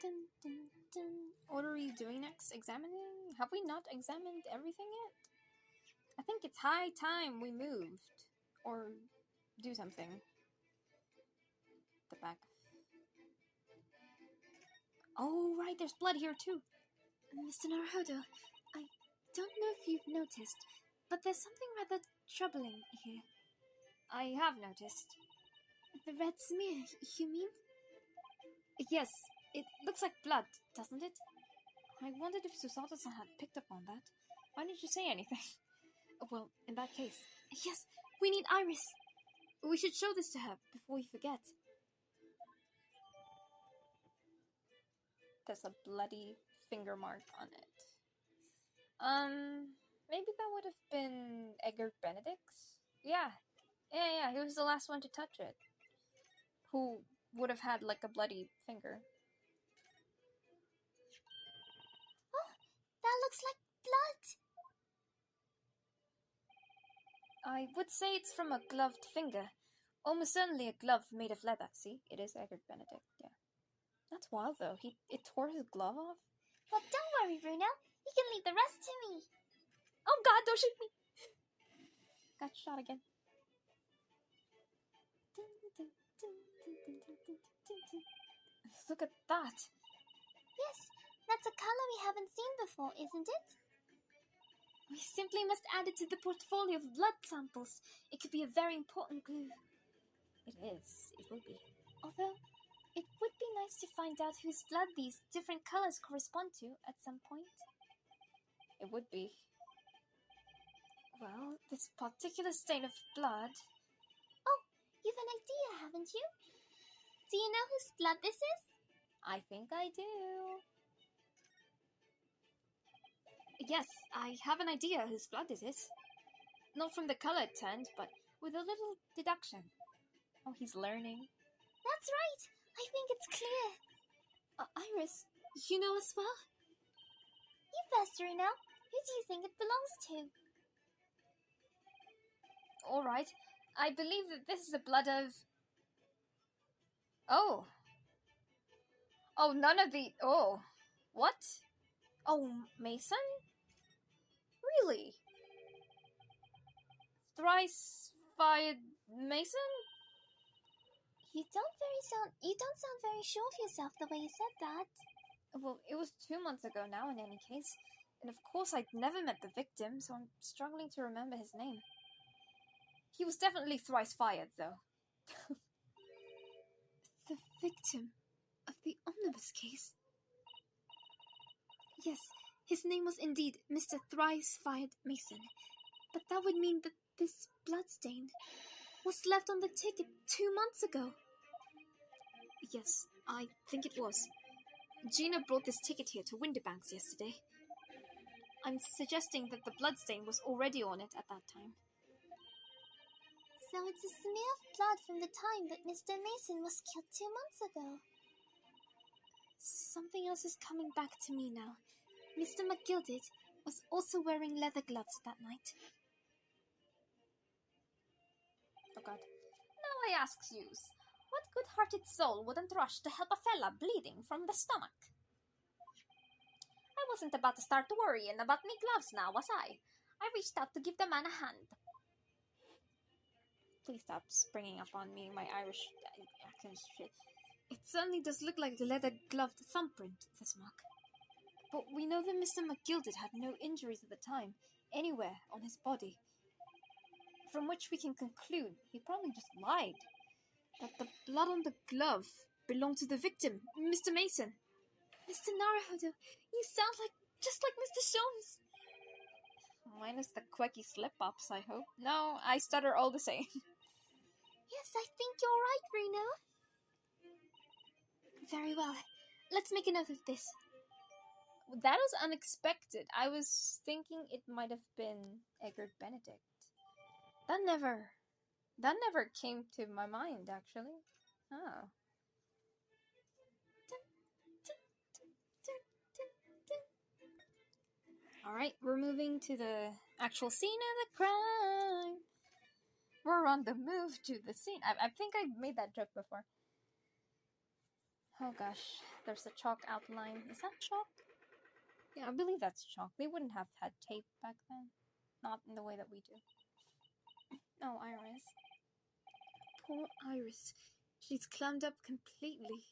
Dun, dun, dun. What are we doing next? Examining? Have we not examined everything yet? I think it's high time we moved. Or do something. The back. Oh, right, there's blood here too. Mr. Naruhodo, I don't know if you've noticed, but there's something rather troubling here. I have noticed. The red smear, you mean? Yes, it looks like blood, doesn't it? I wondered if Susato-san had picked up on that. Why didn't you say anything? Well, in that case... Yes, we need Iris. We should show this to her before we forget. There's a bloody finger mark on it. Maybe that would have been Edgar Benedict's? Yeah, he was the last one to touch it. Who would have had, like, a bloody finger. Oh, that looks like blood! I would say it's from a gloved finger. Almost certainly a glove made of leather. See, it is Edgar Benedict, yeah. That's wild, though. It tore his glove off. But don't worry, Bruno. You can leave the rest to me. Oh god, don't shoot me! Got shot again. Look at that. Yes, that's a color we haven't seen before, isn't it? We simply must add it to the portfolio of blood samples. It could be a very important clue. It is. It will be. Although, it would be nice to find out whose blood these different colors correspond to at some point. It would be. Well, this particular stain of blood... Oh, you've an idea, haven't you? Do you know whose blood this is? I think I do. Yes, I have an idea whose blood it is. Not from the color it turned, but with a little deduction. Oh, he's learning. That's right! I think it's clear. Iris, you know as well? You first, Reno. Who do you think it belongs to? Alright. I believe that this is the blood of... Oh. Oh, none of the... Oh. What? Oh, Mason? Really? Thrice-fired Mason? You don't sound very sure of yourself the way you said that. Well, it was 2 months ago now in any case. And of course I'd never met the victim, so I'm struggling to remember his name. He was definitely thrice fired, though. The victim of the omnibus case? Yes, his name was indeed Mr. Thrice-Fired Mason. But that would mean that this bloodstain was left on the ticket 2 months ago. Yes, I think it was. Gina brought this ticket here to Winterbanks yesterday. I'm suggesting that the bloodstain was already on it at that time. So it's a smear of blood from the time that Mr. Mason was killed 2 months ago. Something else is coming back to me now. Mr. McGilded was also wearing leather gloves that night. Oh god. Now I asks yous, what good-hearted soul wouldn't rush to help a fella bleeding from the stomach? I wasn't about to start worrying about me gloves now, was I? I reached out to give the man a hand. Please stop springing up on me, my Irish accent shit. It certainly does look like the leather-gloved thumbprint, this mark. But we know that Mr. McGilded had no injuries at the time, anywhere on his body. From which we can conclude he probably just lied. That the blood on the glove belonged to the victim, Mr. Mason. Mr. Naruhodo, you sound just like Mr. Sholmes. Minus the quirky slip-ups, I hope. No, I stutter all the same. Yes, I think you're right, Reno. Very well. Let's make a note of this. That was unexpected. I was thinking it might have been Edgar Benedict. That never came to my mind, actually. Oh. Alright, we're moving to the actual scene of the crime. We're on the move to the scene. I think I made that joke before. Oh gosh. There's a chalk outline. Is that chalk? Yeah, I believe that's chalk. They wouldn't have had tape back then. Not in the way that we do. Oh, Iris. Poor Iris. She's clammed up completely.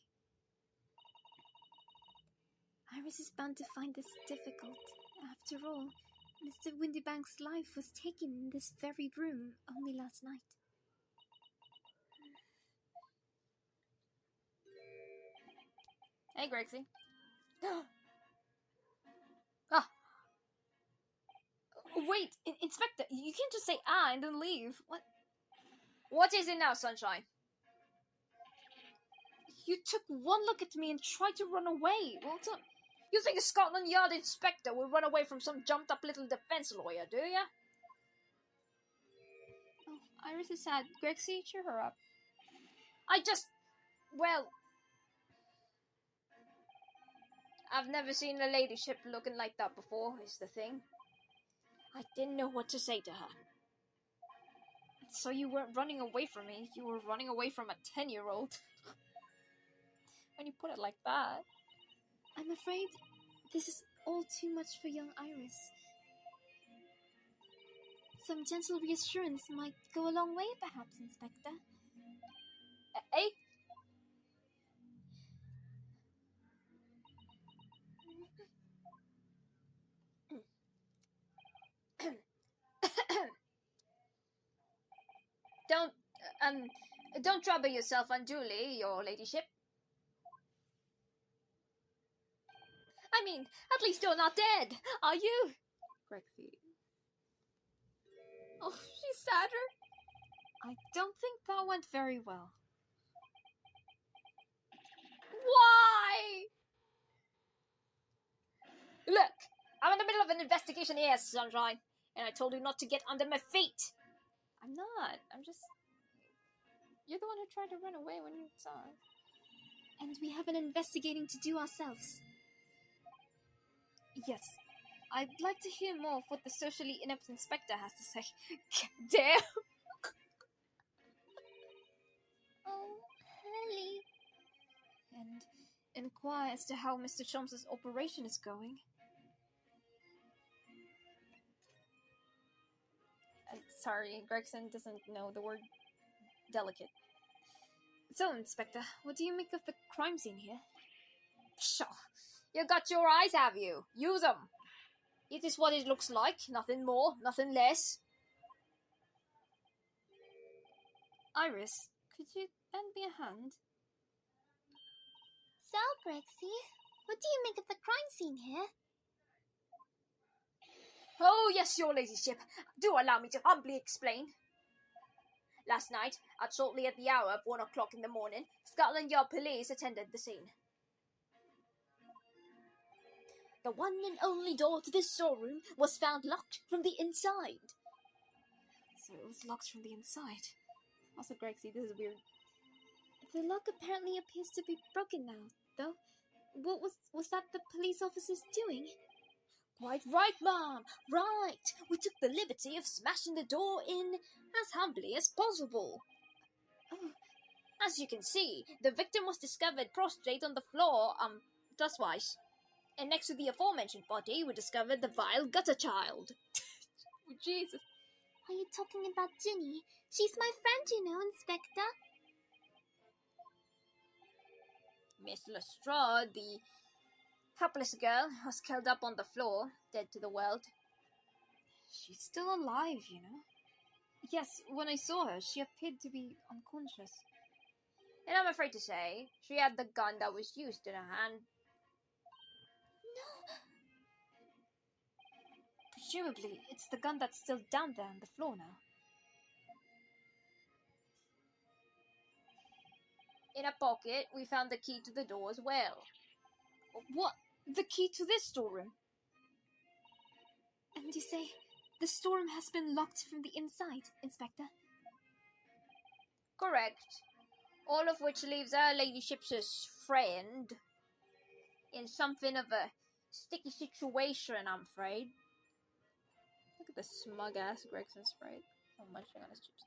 Iris is bound to find this difficult. After all, Mr. Windybank's life was taken in this very room only last night. Hey, Grexy. Ah! Wait, Inspector, you can't just say ah and then leave. What is it now, Sunshine? You took one look at me and tried to run away. You think a Scotland Yard inspector will run away from some jumped-up little defense lawyer, do ya? Oh, Iris is sad. Grexy, cheer her up. Well... I've never seen a ladyship looking like that before, is the thing. I didn't know what to say to her. So you weren't running away from me, you were running away from a 10-year-old. When you put it like that. I'm afraid this is all too much for young Iris. Some gentle reassurance might go a long way, perhaps, Inspector. Eh? Don't trouble yourself unduly, your ladyship. I mean, at least you're not dead, are you? Grexy. Oh, she's sadder. I don't think that went very well. Why? Look, I'm in the middle of an investigation here, Sunshine, and I told you not to get under my feet. I'm not. I'm just... You're the one who tried to run away when you saw us. And we have an investigating to do ourselves. Yes. I'd like to hear more of what the socially inept inspector has to say. Damn! Oh, Hurley. And inquire as to how Mr. Cholmes's operation is going. Sorry, Gregson doesn't know the word delicate. So, Inspector, what do you make of the crime scene here? Pshaw! You got your eyes, have you? Use them! It is what it looks like, nothing more, nothing less. Iris, could you lend me a hand? So, Grexy, what do you make of the crime scene here? Oh, yes, your ladyship. Do allow me to humbly explain. Last night, shortly at the hour of 1 o'clock in the morning, Scotland Yard police attended the scene. The one and only door to this storeroom was found locked from the inside. So it was locked from the inside. Also, Grexy, this is weird. The lock apparently appears to be broken now, though. What was that the police officers doing? Quite right, ma'am. Right. We took the liberty of smashing the door in as humbly as possible. Oh. As you can see, the victim was discovered prostrate on the floor, thus-wise. And next to the aforementioned body, we discovered the vile gutter child. Jesus. Are you talking about Ginny? She's my friend, you know, Inspector. Miss Lestrade, the hapless girl, was curled up on the floor, dead to the world. She's still alive, you know. Yes, when I saw her, she appeared to be unconscious. And I'm afraid to say, she had the gun that was used in her hand. No! Presumably, it's the gun that's still down there on the floor now. In a pocket, we found the key to the door as well. What? The key to this storeroom? And you say the storeroom has been locked from the inside, Inspector? Correct. All of which leaves her ladyship's friend in something of a sticky situation, I'm afraid. Look at the smug-ass Gregson sprite. Oh, munching on his chips.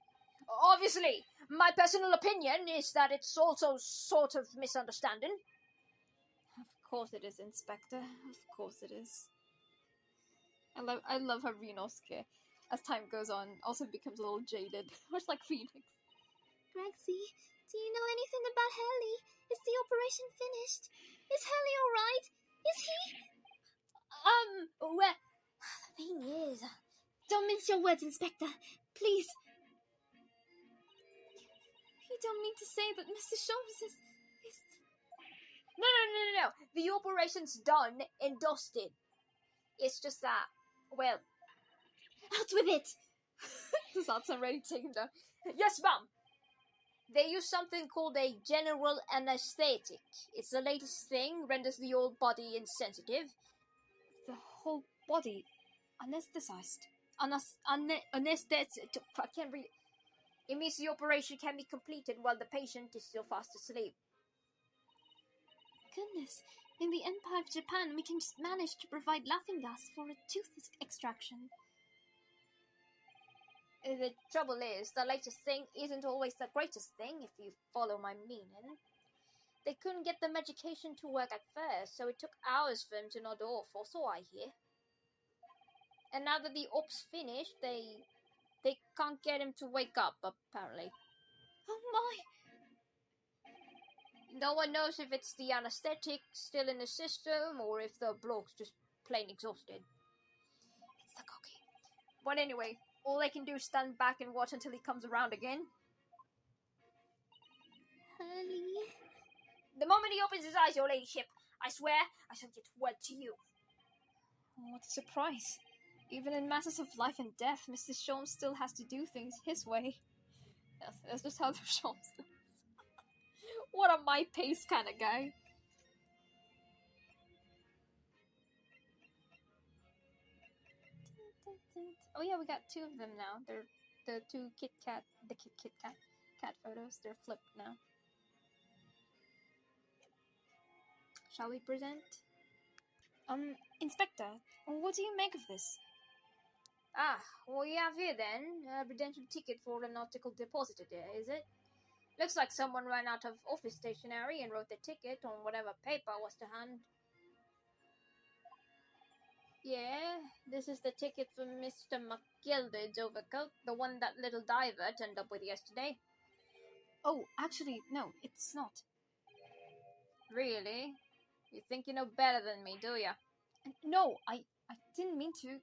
Obviously, my personal opinion is that it's also sort of misunderstanding. course it is, Inspector. Of course it is. I love how Renosuke, as time goes on, also becomes a little jaded, much like Phoenix. Grexy, do you know anything about Hurley? Is the operation finished? Is Hurley alright? Is he... Well, the thing is... Don't mince your words, Inspector. Please. You don't mean to say that Mr. Sholmes is... No. The operation's done and dusted. It's just that, well... Out with it! Does that sound ready to take him down? Yes, ma'am! They use something called a general anesthetic. It's the latest thing, renders the old body insensitive. The whole body anesthetized. Anesthetic. I can't read it. It means the operation can be completed while the patient is still fast asleep. Goodness, in the Empire of Japan, we can just manage to provide laughing gas for a tooth extraction. The trouble is, the latest thing isn't always the greatest thing, if you follow my meaning. They couldn't get the medication to work at first, so it took hours for him to nod off, or so I hear. And now that the op's finished, they can't get him to wake up, apparently. Oh my! No one knows if it's the anesthetic still in the system, or if the bloke's just plain exhausted. It's the cocaine. But anyway, all they can do is stand back and watch until he comes around again. Hurley? The moment he opens his eyes, your ladyship, I swear I shall get word to you. What a surprise. Even in matters of life and death, Mr. Sholmes still has to do things his way. Yes, that's just how the Sholmes does. What a my pace kind of guy. Oh yeah, we got two of them now. They're the two Kit Kat cat photos. They're flipped now. Shall we present? Inspector, what do you make of this? Ah, what you have here then, a redemption ticket for an article deposited here, is it? Looks like someone ran out of office stationery and wrote the ticket on whatever paper was to hand. Yeah, this is the ticket for Mr. McGilded's overcoat, the one that little diver turned up with yesterday. Oh, actually, no, it's not. Really? You think you know better than me, do ya? No, I didn't mean to.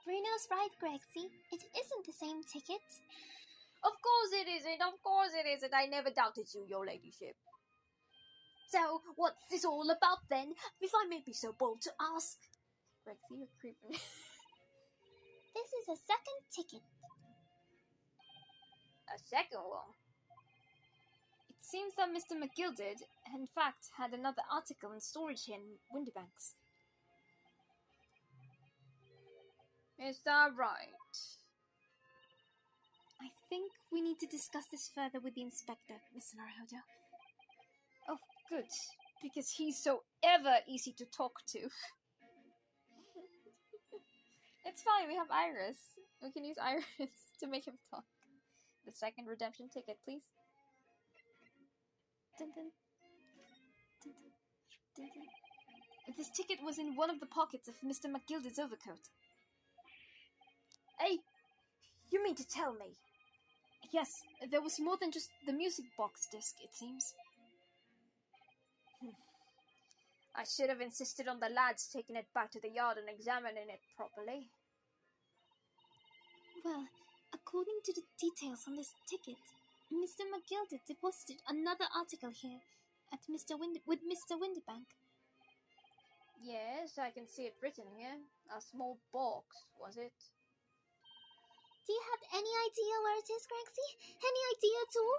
Bruno's right, Grexy. It isn't the same ticket. Of course it isn't, of course it isn't. I never doubted you, your ladyship. So, what's this all about then, if I may be so bold to ask? Grexy, you're creeping. This is a second ticket. A second one? It seems that Mr. McGilded, in fact, had another article in storage here in Windybanks. Is that right? I think we need to discuss this further with the inspector, Miss Naruhodo. Oh, good, because he's so ever easy to talk to. It's fine, we have Iris. We can use Iris to make him talk. The second redemption ticket, please. Dun, dun. Dun, dun. Dun, dun. This ticket was in one of the pockets of Mr. McGilded's overcoat. Hey, you mean to tell me? Yes, there was more than just the music box disc, it seems. I should have insisted on the lads taking it back to the yard and examining it properly. Well, according to the details on this ticket, Mr. McGilded deposited another article here at with Mr. Windybank. Yes, I can see it written here. A small box, was it? Do you have any idea where it is, Grexy? Any idea at all?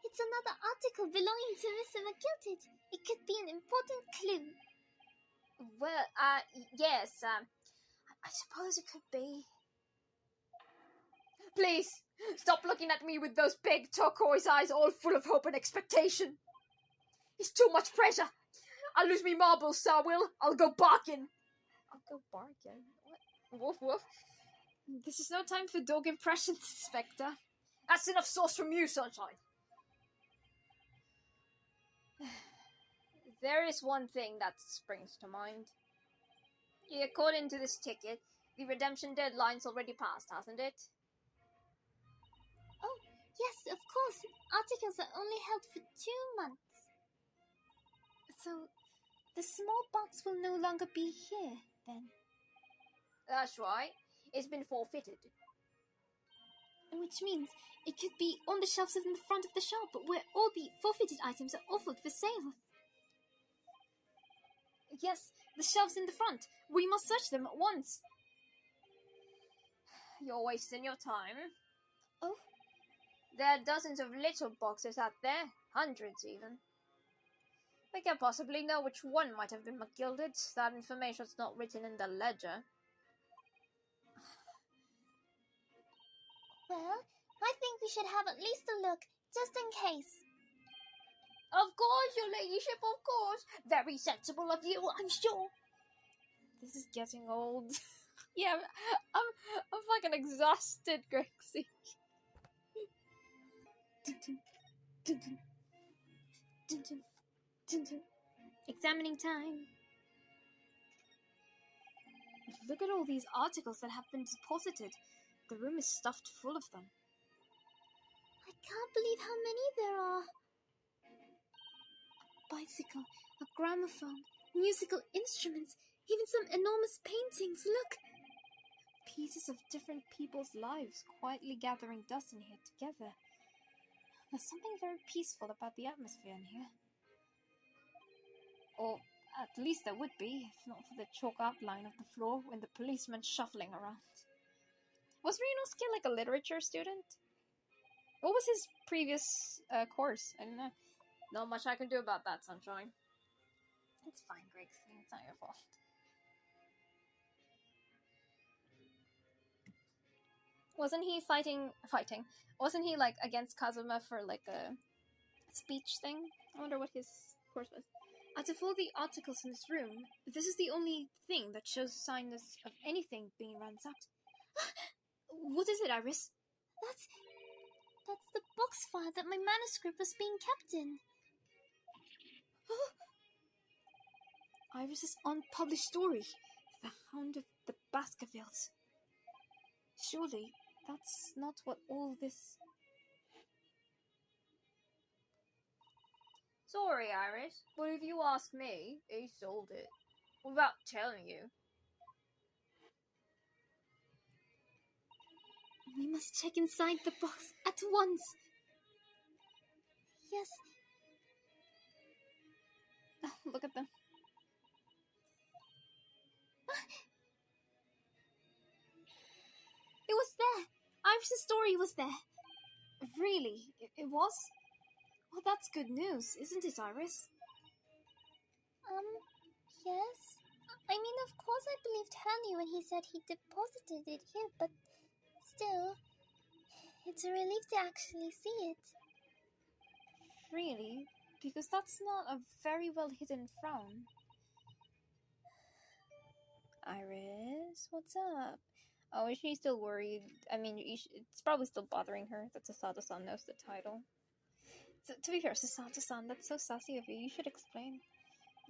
It's another article belonging to Mr. McGilded. It could be an important clue. Well, yes, I suppose it could be. Please, stop looking at me with those big turquoise eyes all full of hope and expectation. It's too much pressure. I'll lose me marbles, sir, Will. I'll go barking. I'll go barking? What? Woof, woof. This is no time for dog impressions, Inspector. That's enough sauce from you, Sunshine. There is one thing that springs to mind. According to this ticket, the redemption deadline's already passed, hasn't it? Oh, yes, of course. Articles are only held for 2 months. So, the small box will no longer be here, then? That's right. It's been forfeited. Which means it could be on the shelves in the front of the shop, where all the forfeited items are offered for sale. Yes, the shelves in the front. We must search them at once. You're wasting your time. Oh? There are dozens of little boxes out there, hundreds even. We can't possibly know which one might have been McGilded. That information's not written in the ledger. Well, I think we should have at least a look, just in case. Of course, your ladyship, of course. Very sensible of you, I'm sure. This is getting old. Yeah, I'm fucking exhausted, Grexy. Examining time. Look at all these articles that have been deposited. The room is stuffed full of them. I can't believe how many there are. A bicycle, a gramophone, musical instruments, even some enormous paintings. Look! Pieces of different people's lives quietly gathering dust in here together. There's something very peaceful about the atmosphere in here. Or at least there would be, if not for the chalk outline of the floor when the policeman shuffling around. Was Ryunosuke like a literature student? What was his previous course? I don't know. Not much I can do about that, Sunshine. It's fine, Grexy. It's not your fault. Wasn't he fighting? Wasn't he like against Kazuma for like a speech thing? I wonder what his course was. Out of all the articles in this room, this is the only thing that shows signs of anything being ransacked. What is it, Iris? That's the box file that my manuscript was being kept in. Iris's unpublished story, The Hound of the Baskervilles. Surely that's not what all this... Sorry, Iris, but if you ask me, he sold it. Without telling you. We must check inside the box at once. Yes. Oh, look at them. It was there. Iris' story was there. Really? It was? Well, that's good news, isn't it, Iris? Yes. I mean, of course I believed Hanny when he said he deposited it here, but still, it's a relief to actually see it. Really? Because that's not a very well hidden frown. Iris, what's up? Oh, is she still worried? I mean, it's probably still bothering her that Sasato-san knows the title. To be fair, Sasato-san, that's so sassy of you. You should explain.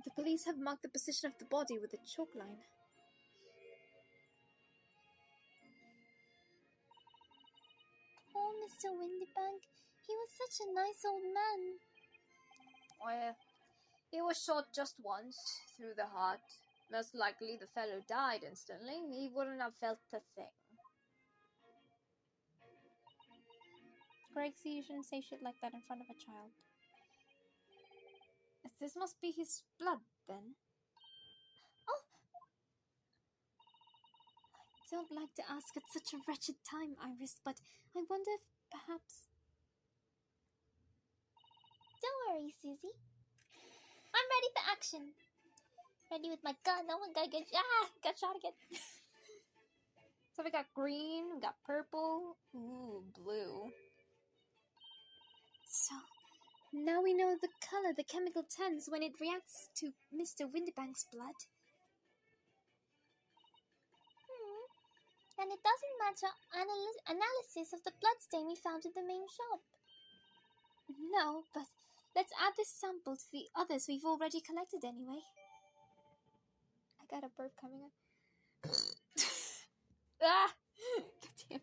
The police have marked the position of the body with a chalk line. Poor Mr. Windybank. He was such a nice old man. Well, he was shot just once, through the heart. Most likely the fellow died instantly. He wouldn't have felt a thing. Grexy, you shouldn't say shit like that in front of a child. This must be his blood, then. Oh! I don't like to ask at such a wretched time, Iris, but I wonder if perhaps... Don't worry, Susie. I'm ready for action. Ready with my gun. Oh my god, got shot again. So we got green, we got purple, ooh, blue. So, now we know the color the chemical turns when it reacts to Mr. Windybank's blood. And it doesn't match our analysis of the bloodstain we found in the main shop. No, but Let's add this sample to the others we've already collected anyway. I got a burp coming up. Ah! Damn.